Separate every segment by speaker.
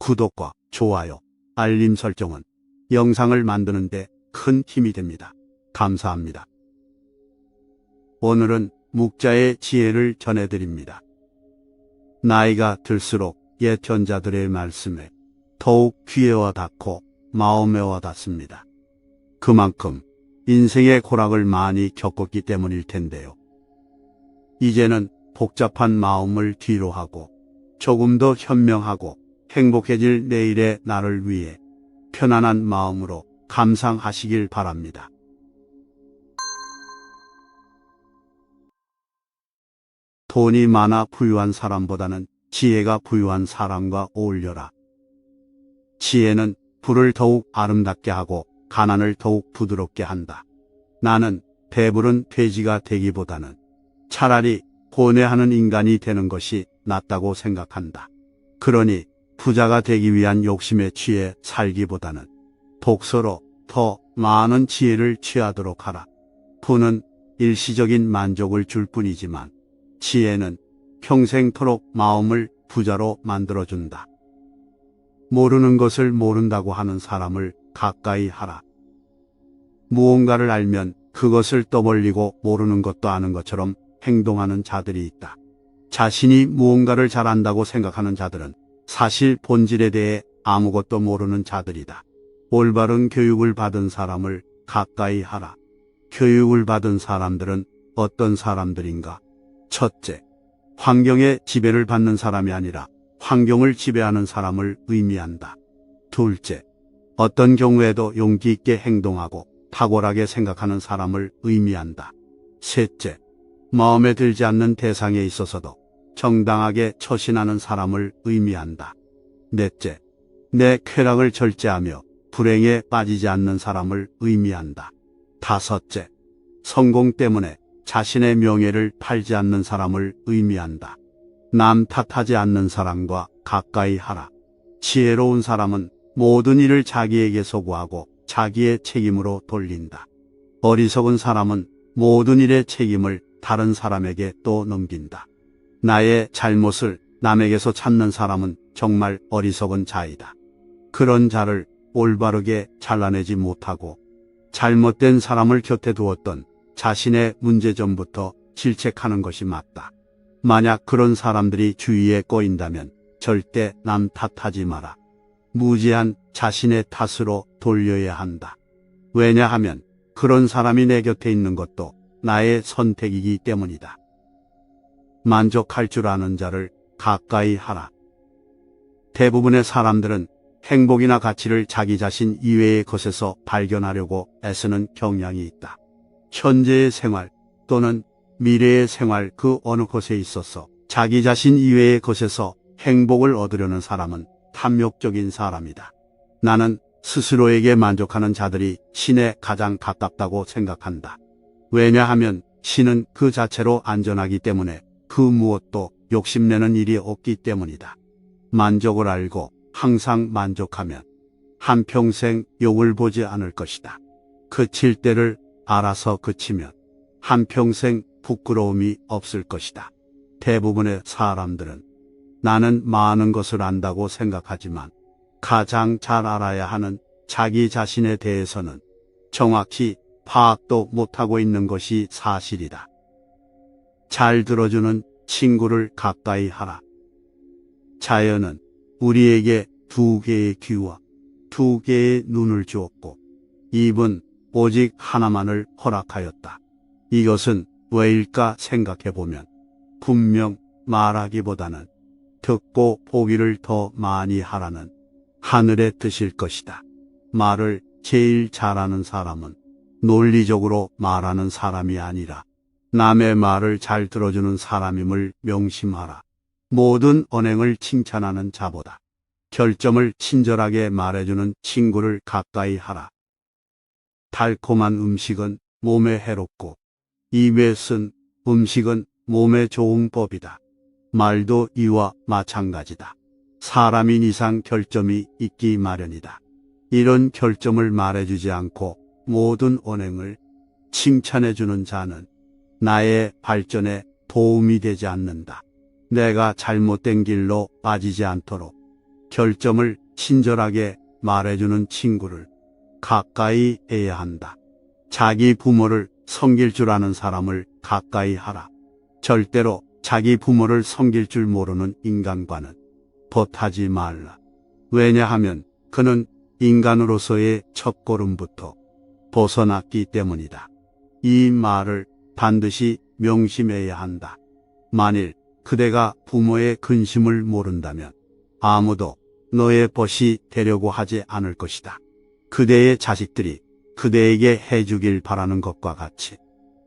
Speaker 1: 구독과 좋아요, 알림 설정은 영상을 만드는 데 큰 힘이 됩니다. 감사합니다. 오늘은 묵자의 지혜를 전해드립니다. 나이가 들수록 옛 전자들의 말씀에 더욱 귀에 와닿고 마음에 와닿습니다. 그만큼 인생의 고락을 많이 겪었기 때문일 텐데요. 이제는 복잡한 마음을 뒤로 하고 조금 더 현명하고 행복해질 내일의 나를 위해 편안한 마음으로 감상하시길 바랍니다. 돈이 많아 부유한 사람보다는 지혜가 부유한 사람과 어울려라. 지혜는 부를 더욱 아름답게 하고 가난을 더욱 부드럽게 한다. 나는 배부른 돼지가 되기보다는 차라리 고뇌하는 인간이 되는 것이 낫다고 생각한다. 그러니 부자가 되기 위한 욕심에 취해 살기보다는 독서로 더 많은 지혜를 취하도록 하라. 부는 일시적인 만족을 줄 뿐이지만 지혜는 평생토록 마음을 부자로 만들어준다. 모르는 것을 모른다고 하는 사람을 가까이 하라. 무언가를 알면 그것을 떠벌리고 모르는 것도 아는 것처럼 행동하는 자들이 있다. 자신이 무언가를 잘 안다고 생각하는 자들은 사실 본질에 대해 아무것도 모르는 자들이다. 올바른 교육을 받은 사람을 가까이 하라. 교육을 받은 사람들은 어떤 사람들인가? 첫째, 환경의 지배를 받는 사람이 아니라 환경을 지배하는 사람을 의미한다. 둘째, 어떤 경우에도 용기 있게 행동하고 탁월하게 생각하는 사람을 의미한다. 셋째, 마음에 들지 않는 대상에 있어서도 정당하게 처신하는 사람을 의미한다. 넷째, 내 쾌락을 절제하며 불행에 빠지지 않는 사람을 의미한다. 다섯째, 성공 때문에 자신의 명예를 팔지 않는 사람을 의미한다. 남 탓하지 않는 사람과 가까이 하라. 지혜로운 사람은 모든 일을 자기에게 소구하고 자기의 책임으로 돌린다. 어리석은 사람은 모든 일의 책임을 다른 사람에게 또 넘긴다. 나의 잘못을 남에게서 찾는 사람은 정말 어리석은 자이다. 그런 자를 올바르게 잘라내지 못하고 잘못된 사람을 곁에 두었던 자신의 문제점부터 질책하는 것이 맞다. 만약 그런 사람들이 주위에 꼬인다면 절대 남 탓하지 마라. 무지한 자신의 탓으로 돌려야 한다. 왜냐하면 그런 사람이 내 곁에 있는 것도 나의 선택이기 때문이다. 만족할 줄 아는 자를 가까이 하라. 대부분의 사람들은 행복이나 가치를 자기 자신 이외의 것에서 발견하려고 애쓰는 경향이 있다. 현재의 생활 또는 미래의 생활 그 어느 곳에 있어서 자기 자신 이외의 것에서 행복을 얻으려는 사람은 탐욕적인 사람이다. 나는 스스로에게 만족하는 자들이 신에 가장 가깝다고 생각한다. 왜냐하면 신은 그 자체로 안전하기 때문에 그 무엇도 욕심내는 일이 없기 때문이다. 만족을 알고 항상 만족하면 한평생 욕을 보지 않을 것이다. 그칠 때를 알아서 그치면 한평생 부끄러움이 없을 것이다. 대부분의 사람들은 나는 많은 것을 안다고 생각하지만 가장 잘 알아야 하는 자기 자신에 대해서는 정확히 파악도 못하고 있는 것이 사실이다. 잘 들어주는 친구를 가까이 하라. 자연은 우리에게 두 개의 귀와 두 개의 눈을 주었고 입은 오직 하나만을 허락하였다. 이것은 왜일까 생각해보면 분명 말하기보다는 듣고 보기를 더 많이 하라는 하늘의 뜻일 것이다. 말을 제일 잘하는 사람은 논리적으로 말하는 사람이 아니라 남의 말을 잘 들어주는 사람임을 명심하라. 모든 언행을 칭찬하는 자보다 결점을 친절하게 말해주는 친구를 가까이 하라. 달콤한 음식은 몸에 해롭고 입에 쓴 음식은 몸에 좋은 법이다. 말도 이와 마찬가지다. 사람인 이상 결점이 있기 마련이다. 이런 결점을 말해주지 않고 모든 언행을 칭찬해주는 자는 나의 발전에 도움이 되지 않는다. 내가 잘못된 길로 빠지지 않도록 결점을 친절하게 말해주는 친구를 가까이 해야 한다. 자기 부모를 섬길 줄 아는 사람을 가까이 하라. 절대로 자기 부모를 섬길 줄 모르는 인간과는 벗하지 말라. 왜냐하면 그는 인간으로서의 첫걸음부터 벗어났기 때문이다. 이 말을 반드시 명심해야 한다. 만일 그대가 부모의 근심을 모른다면 아무도 너의 벗이 되려고 하지 않을 것이다. 그대의 자식들이 그대에게 해주길 바라는 것과 같이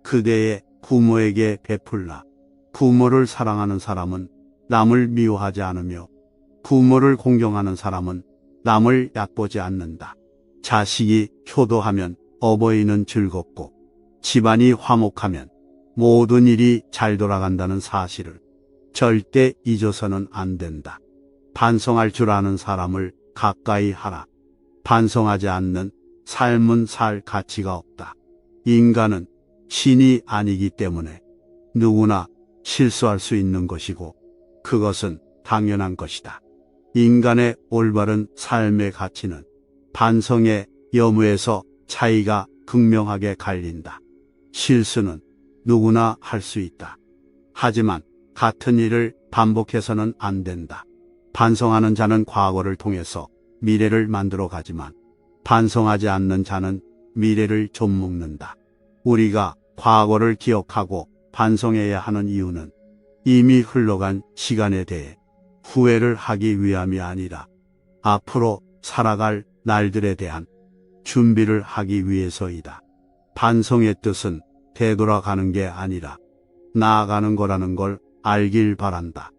Speaker 1: 그대의 부모에게 베풀라. 부모를 사랑하는 사람은 남을 미워하지 않으며 부모를 공경하는 사람은 남을 얕보지 않는다. 자식이 효도하면 어버이는 즐겁고 집안이 화목하면 모든 일이 잘 돌아간다는 사실을 절대 잊어서는 안 된다. 반성할 줄 아는 사람을 가까이 하라. 반성하지 않는 삶은 살 가치가 없다. 인간은 신이 아니기 때문에 누구나 실수할 수 있는 것이고 그것은 당연한 것이다. 인간의 올바른 삶의 가치는 반성의 여무에서 차이가 극명하게 갈린다. 실수는 누구나 할 수 있다. 하지만 같은 일을 반복해서는 안 된다. 반성하는 자는 과거를 통해서 미래를 만들어 가지만 반성하지 않는 자는 미래를 좀 먹는다. 우리가 과거를 기억하고 반성해야 하는 이유는 이미 흘러간 시간에 대해 후회를 하기 위함이 아니라 앞으로 살아갈 날들에 대한 준비를 하기 위해서이다. 반성의 뜻은 되돌아가는 게 아니라 나아가는 거라는 걸 알길 바란다.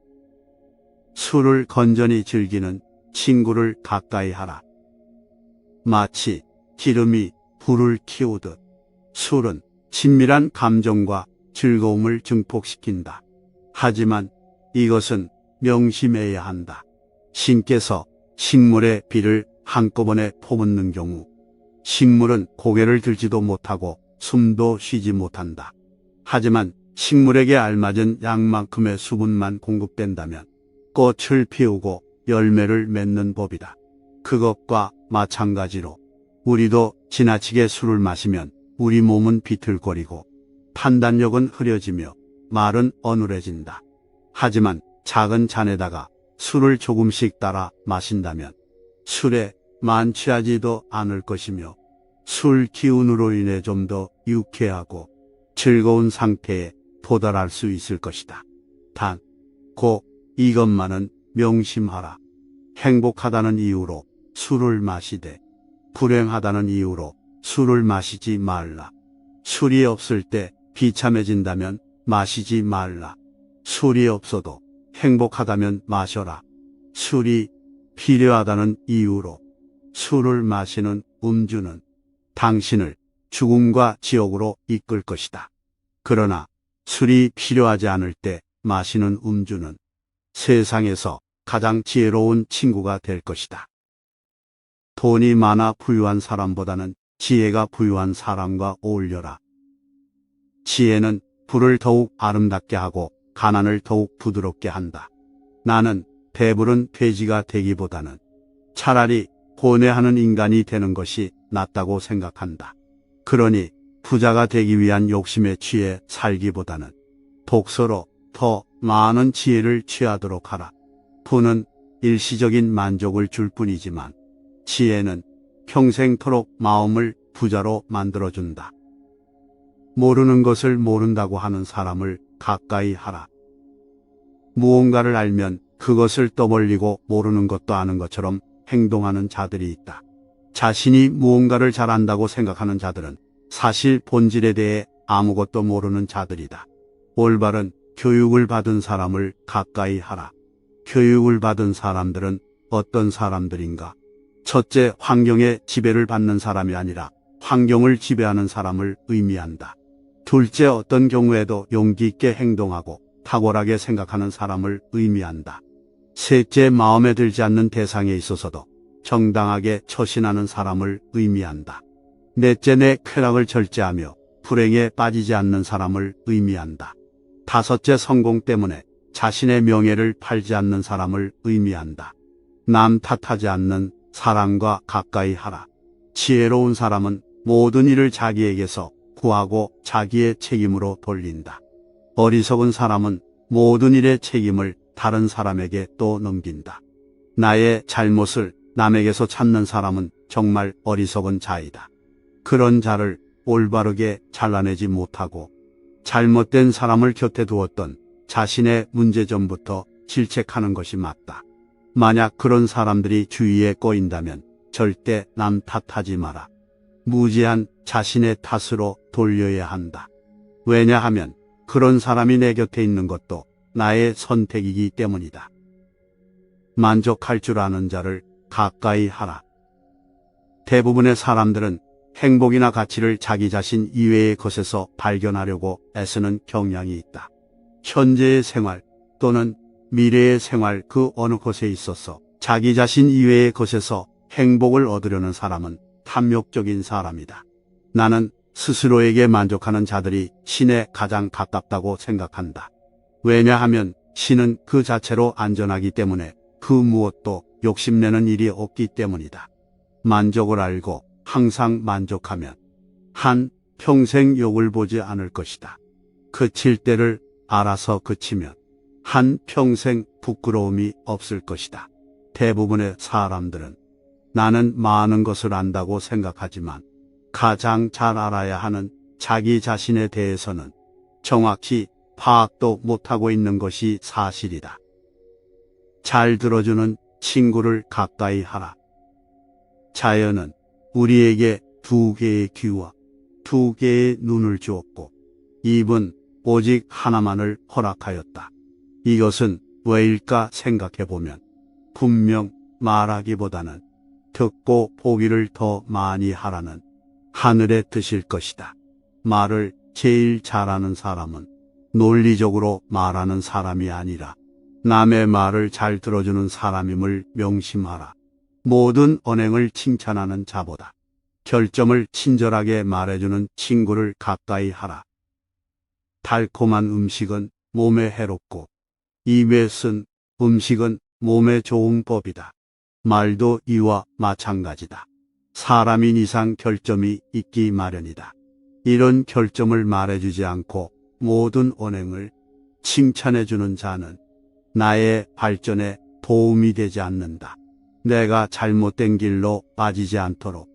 Speaker 1: 술을 건전히 즐기는 친구를 가까이 하라. 마치 기름이 불을 키우듯 술은 친밀한 감정과 즐거움을 증폭시킨다. 하지만 이것은 명심해야 한다. 신께서 식물의 비를 한꺼번에 퍼붓는 경우 식물은 고개를 들지도 못하고 숨도 쉬지 못한다. 하지만 식물에게 알맞은 양만큼의 수분만 공급된다면 꽃을 피우고 열매를 맺는 법이다. 그것과 마찬가지로 우리도 지나치게 술을 마시면 우리 몸은 비틀거리고 판단력은 흐려지며 말은 어눌해진다. 하지만 작은 잔에다가 술을 조금씩 따라 마신다면 술에 만취하지도 않을 것이며 술 기운으로 인해 좀 더 유쾌하고 즐거운 상태에 도달할 수 있을 것이다. 단, 꼭 이것만은 명심하라. 행복하다는 이유로 술을 마시되 불행하다는 이유로 술을 마시지 말라. 술이 없을 때 비참해진다면 마시지 말라. 술이 없어도 행복하다면 마셔라. 술이 필요하다는 이유로 술을 마시는 음주는 당신을 죽음과 지옥으로 이끌 것이다. 그러나 술이 필요하지 않을 때 마시는 음주는 세상에서 가장 지혜로운 친구가 될 것이다. 돈이 많아 부유한 사람보다는 지혜가 부유한 사람과 어울려라. 지혜는 불을 더욱 아름답게 하고 가난을 더욱 부드럽게 한다. 나는 배부른 돼지가 되기보다는 차라리 고뇌하는 인간이 되는 것이 낫다고 생각한다. 그러니 부자가 되기 위한 욕심에 취해 살기보다는 독서로 더 많은 지혜를 취하도록 하라. 부는 일시적인 만족을 줄 뿐이지만 지혜는 평생토록 마음을 부자로 만들어준다. 모르는 것을 모른다고 하는 사람을 가까이 하라. 무언가를 알면 그것을 떠벌리고 모르는 것도 아는 것처럼 행동하는 자들이 있다. 자신이 무언가를 잘 안다고 생각하는 자들은 사실 본질에 대해 아무것도 모르는 자들이다. 올바른 교육을 받은 사람을 가까이 하라. 교육을 받은 사람들은 어떤 사람들인가? 첫째, 환경의 지배를 받는 사람이 아니라 환경을 지배하는 사람을 의미한다. 둘째, 어떤 경우에도 용기 있게 행동하고 탁월하게 생각하는 사람을 의미한다. 셋째, 마음에 들지 않는 대상에 있어서도 정당하게 처신하는 사람을 의미한다. 넷째, 내 쾌락을 절제하며 불행에 빠지지 않는 사람을 의미한다. 다섯째, 성공 때문에 자신의 명예를 팔지 않는 사람을 의미한다. 남 탓하지 않는 사람과 가까이 하라. 지혜로운 사람은 모든 일을 자기에게서 구하고 자기의 책임으로 돌린다. 어리석은 사람은 모든 일의 책임을 다른 사람에게 또 넘긴다. 나의 잘못을 남에게서 찾는 사람은 정말 어리석은 자이다. 그런 자를 올바르게 잘라내지 못하고 잘못된 사람을 곁에 두었던 자신의 문제점부터 질책하는 것이 맞다. 만약 그런 사람들이 주위에 꼬인다면 절대 남 탓하지 마라. 무지한 자신의 탓으로 돌려야 한다. 왜냐하면 그런 사람이 내 곁에 있는 것도 나의 선택이기 때문이다. 만족할 줄 아는 자를 가까이 하라. 대부분의 사람들은 행복이나 가치를 자기 자신 이외의 것에서 발견하려고 애쓰는 경향이 있다. 현재의 생활 또는 미래의 생활 그 어느 곳에 있어서 자기 자신 이외의 것에서 행복을 얻으려는 사람은 탐욕적인 사람이다. 나는 스스로에게 만족하는 자들이 신에 가장 가깝다고 생각한다. 왜냐하면 신은 그 자체로 안전하기 때문에 그 무엇도 욕심내는 일이 없기 때문이다. 만족을 알고 항상 만족하면 한 평생 욕을 보지 않을 것이다. 그칠 때를 알아서 그치면 한 평생 부끄러움이 없을 것이다. 대부분의 사람들은 나는 많은 것을 안다고 생각하지만 가장 잘 알아야 하는 자기 자신에 대해서는 정확히 파악도 못하고 있는 것이 사실이다. 잘 들어주는 친구를 가까이 하라. 자연은 우리에게 2개의 귀와 2개의 눈을 주었고 입은 오직 하나만을 허락하였다. 이것은 왜일까 생각해보면 분명 말하기보다는 듣고 보기를 더 많이 하라는 하늘의 뜻일 것이다. 말을 제일 잘하는 사람은 논리적으로 말하는 사람이 아니라 남의 말을 잘 들어주는 사람임을 명심하라. 모든 언행을 칭찬하는 자보다 결점을 친절하게 말해주는 친구를 가까이 하라. 달콤한 음식은 몸에 해롭고 입에 쓴 음식은 몸에 좋은 법이다. 말도 이와 마찬가지다. 사람인 이상 결점이 있기 마련이다. 이런 결점을 말해주지 않고 모든 언행을 칭찬해주는 자는 나의 발전에 도움이 되지 않는다. 내가 잘못된 길로 빠지지 않도록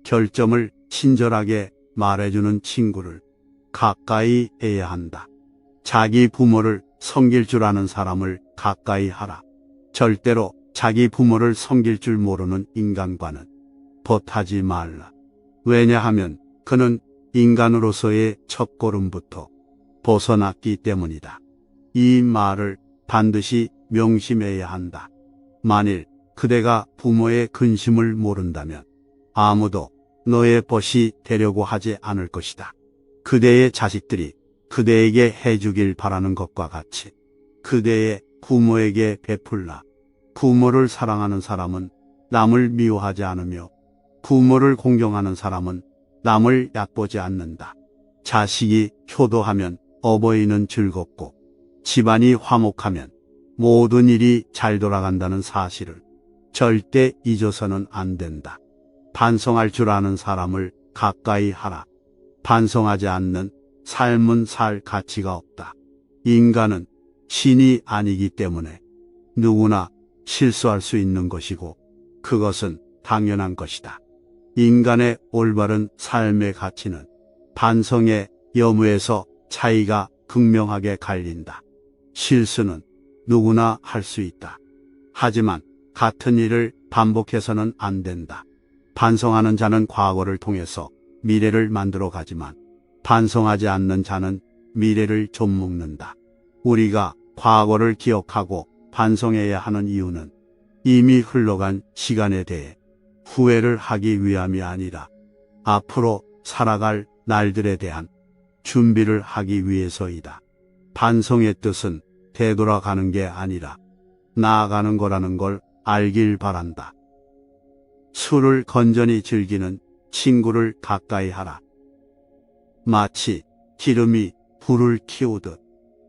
Speaker 1: 결점을 친절하게 말해주는 친구를 가까이 해야 한다. 자기 부모를 섬길 줄 아는 사람을 가까이 하라. 절대로 자기 부모를 섬길 줄 모르는 인간과는 벗하지 말라. 왜냐하면 그는 인간으로서의 첫걸음부터 벗어났기 때문이다. 이 말을 반드시 명심해야 한다. 만일 그대가 부모의 근심을 모른다면 아무도 너의 벗이 되려고 하지 않을 것이다. 그대의 자식들이 그대에게 해주길 바라는 것과 같이 그대의 부모에게 베풀라. 부모를 사랑하는 사람은 남을 미워하지 않으며 부모를 공경하는 사람은 남을 얕보지 않는다. 자식이 효도하면 어버이는 즐겁고 집안이 화목하면 모든 일이 잘 돌아간다는 사실을 절대 잊어서는 안 된다. 반성할 줄 아는 사람을 가까이 하라. 반성하지 않는 삶은 살 가치가 없다. 인간은 신이 아니기 때문에 누구나 실수할 수 있는 것이고 그것은 당연한 것이다. 인간의 올바른 삶의 가치는 반성의 여무에서 차이가 극명하게 갈린다. 실수는 누구나 할 수 있다. 하지만 같은 일을 반복해서는 안 된다. 반성하는 자는 과거를 통해서 미래를 만들어 가지만 반성하지 않는 자는 미래를 좀 먹는다. 우리가 과거를 기억하고 반성해야 하는 이유는 이미 흘러간 시간에 대해 후회를 하기 위함이 아니라 앞으로 살아갈 날들에 대한 준비를 하기 위해서이다. 반성의 뜻은 되돌아가는 게 아니라 나아가는 거라는 걸 알길 바란다. 술을 건전히 즐기는 친구를 가까이 하라. 마치 기름이 불을 키우듯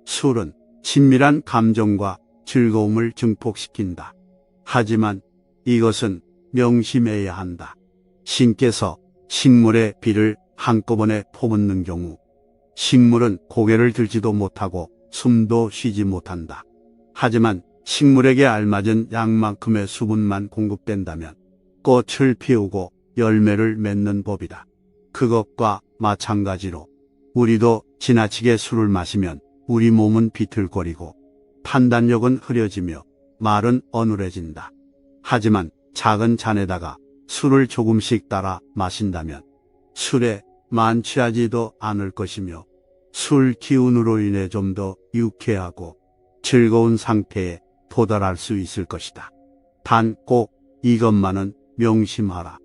Speaker 1: 술은 친밀한 감정과 즐거움을 증폭시킨다. 하지만 이것은 명심해야 한다. 신께서 식물의 비를 한꺼번에 퍼붓는 경우 식물은 고개를 들지도 못하고 숨도 쉬지 못한다. 하지만 식물에게 알맞은 양만큼의 수분만 공급된다면 꽃을 피우고 열매를 맺는 법이다. 그것과 마찬가지로 우리도 지나치게 술을 마시면 우리 몸은 비틀거리고 판단력은 흐려지며 말은 어눌해진다. 하지만 작은 잔에다가 술을 조금씩 따라 마신다면 술에 만취하지도 않을 것이며 술 기운으로 인해 좀 더 유쾌하고 즐거운 상태에 도달할 수 있을 것이다. 단 꼭 이것만은 명심하라.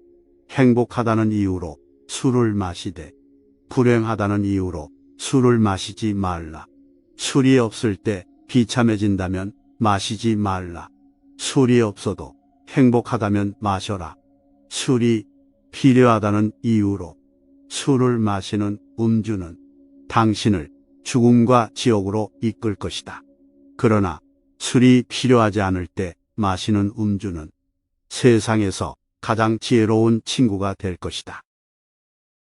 Speaker 1: 행복하다는 이유로 술을 마시되 불행하다는 이유로 술을 마시지 말라. 술이 없을 때 비참해진다면 마시지 말라. 술이 없어도 행복하다면 마셔라. 술이 필요하다는 이유로 술을 마시는 음주는 당신을 죽음과 지옥으로 이끌 것이다. 그러나 술이 필요하지 않을 때 마시는 음주는 세상에서 가장 지혜로운 친구가 될 것이다.